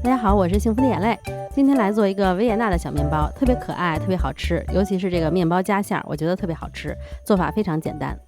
大家好，我是幸福的眼泪。今天来做一个维也纳的小面包，特别可爱，特别好吃，尤其是这个面包夹馅儿，我觉得特别好吃，做法非常简单。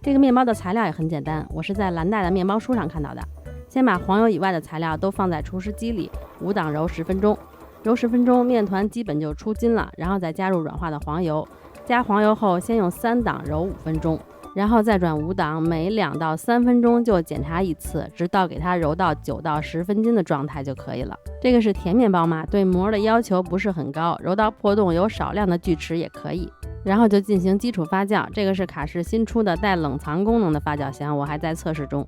这个面包的材料也很简单，我是在蓝带的面包书上看到的。先把黄油以外的材料都放在除湿机里5档揉10分钟，揉10分钟，面团基本就出筋了，然后再加入软化的黄油。加黄油后，先用3档揉5分钟，然后再转5档，每2到3分钟就检查一次，直到给它揉到9到10分筋的状态就可以了。这个是甜面包嘛，对膜的要求不是很高，揉到破洞有少量的锯齿也可以。然后就进行基础发酵，这个是卡氏新出的带冷藏功能的发酵箱，我还在测试中。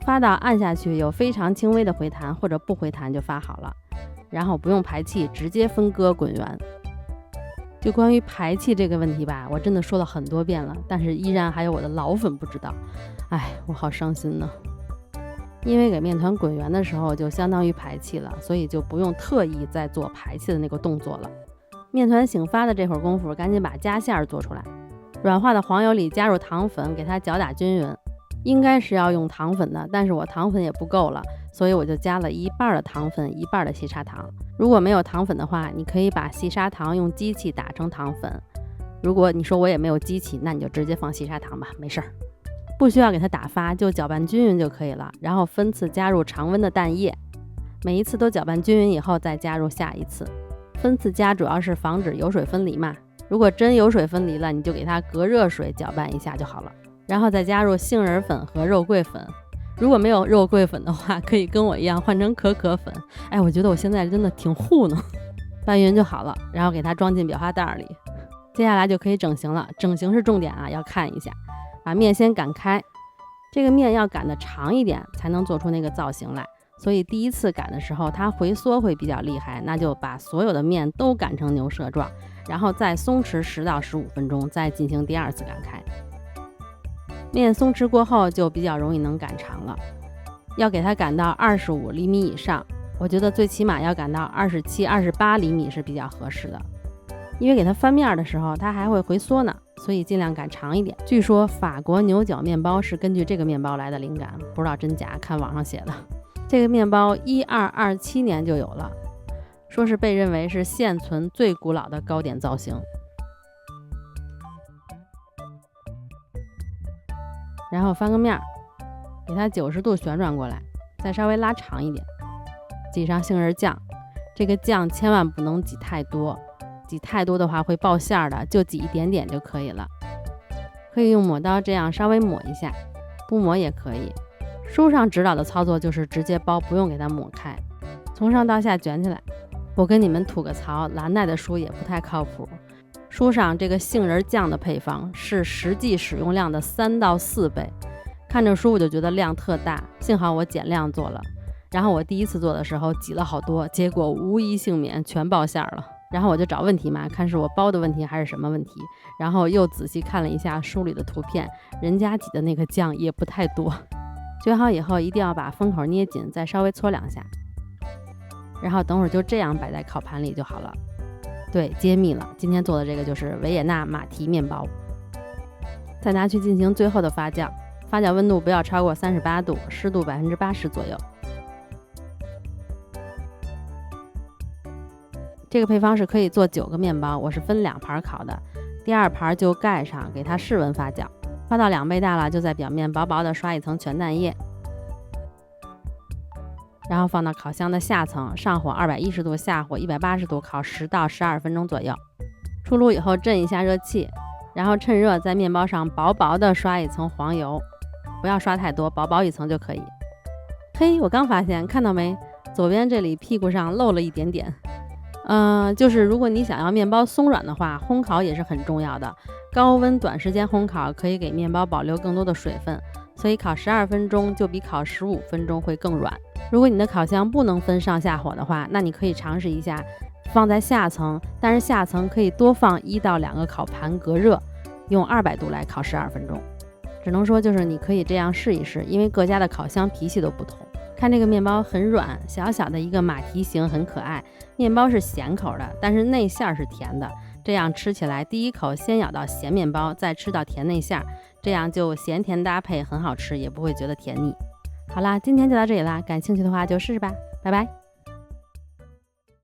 发到按下去有非常轻微的回弹，或者不回弹就发好了，然后不用排气，直接分割滚圆。就关于排气这个问题吧，我真的说了很多遍了，但是依然还有我的老粉不知道，我好伤心呢。因为给面团滚圆的时候就相当于排气了，所以就不用特意再做排气的那个动作了。面团醒发的这会儿功夫，赶紧把夹馅儿做出来。软化的黄油里加入糖粉，给它搅打均匀。应该是要用糖粉的，但是我糖粉也不够了，所以我就加了1半的糖粉，1半的细砂糖。如果没有糖粉的话，你可以把细砂糖用机器打成糖粉。如果你说我也没有机器，那你就直接放细砂糖吧，没事儿。不需要给它打发，就搅拌均匀就可以了。然后分次加入常温的蛋液，每一次都搅拌均匀以后再加入下一次。分次加主要是防止油水分离嘛，如果真油水分离了，你就给它隔热水搅拌一下就好了。然后再加入杏仁粉和肉桂粉，如果没有肉桂粉的话，可以跟我一样换成可可粉。我觉得我现在真的挺糊弄。拌匀就好了，然后给它装进裱花袋里。接下来就可以整形了，整形是重点啊，要看一下。把面先擀开，这个面要擀得长一点才能做出那个造型来，所以第一次擀的时候它回缩会比较厉害，那就把所有的面都擀成牛舌状，然后再松弛10到15分钟，再进行第2次擀开。面松弛过后就比较容易能擀长了，要给它擀到25厘米以上，我觉得最起码要擀到27、28厘米是比较合适的，因为给它翻面的时候它还会回缩呢，所以尽量擀长一点。据说法国牛角面包是根据这个面包来的灵感，不知道真假，看网上写的。这个面包1227年就有了，说是被认为是现存最古老的糕点造型。然后翻个面，给它90度旋转过来，再稍微拉长一点，挤上杏仁酱。这个酱千万不能挤太多，挤太多的话会爆馅的，就挤一点点就可以了。可以用抹刀这样稍微抹一下，不抹也可以。书上指导的操作就是直接包，不用给它抹开，从上到下卷起来。我跟你们吐个槽，蓝带的书也不太靠谱。书上这个杏仁酱的配方是实际使用量的3到4倍，看着书我就觉得量特大，幸好我减量做了。然后我第一次做的时候挤了好多，结果无一幸免，全爆馅了。然后我就找问题嘛，看是我包的问题还是什么问题，然后又仔细看了一下书里的图片，人家挤的那个酱也不太多。卷好以后一定要把封口捏紧，再稍微搓2下，然后等会儿就这样摆在烤盘里就好了。对，揭秘了，今天做的这个就是维也纳马蹄面包。再拿去进行最后的发酵，发酵温度不要超过38度，湿度80%左右。这个配方是可以做9个面包，我是分2盘烤的，第2盘就盖上，给它室温发酵，发到2倍大了，就在表面薄薄的刷一层全蛋液，然后放到烤箱的下层，上火210度，下火180度，烤10到12分钟左右。出炉以后震一下热气，然后趁热在面包上薄薄的刷一层黄油，不要刷太多，薄薄一层就可以。嘿，我刚发现，看到没？左边这里屁股上漏了一点点。就是如果你想要面包松软的话，烘烤也是很重要的。高温短时间烘烤可以给面包保留更多的水分，所以烤12分钟就比烤15分钟会更软。如果你的烤箱不能分上下火的话，那你可以尝试一下放在下层，但是下层可以多放1到2个烤盘隔热，用200度来烤12分钟。只能说就是你可以这样试一试，因为各家的烤箱脾气都不同。看这个面包很软，小小的一个马蹄形，很可爱。面包是咸口的，但是内馅是甜的，这样吃起来第一口先咬到咸面包，再吃到甜内馅，这样就咸甜搭配很好吃，也不会觉得甜腻。好啦，今天就到这里啦，感兴趣的话就试试吧，拜拜。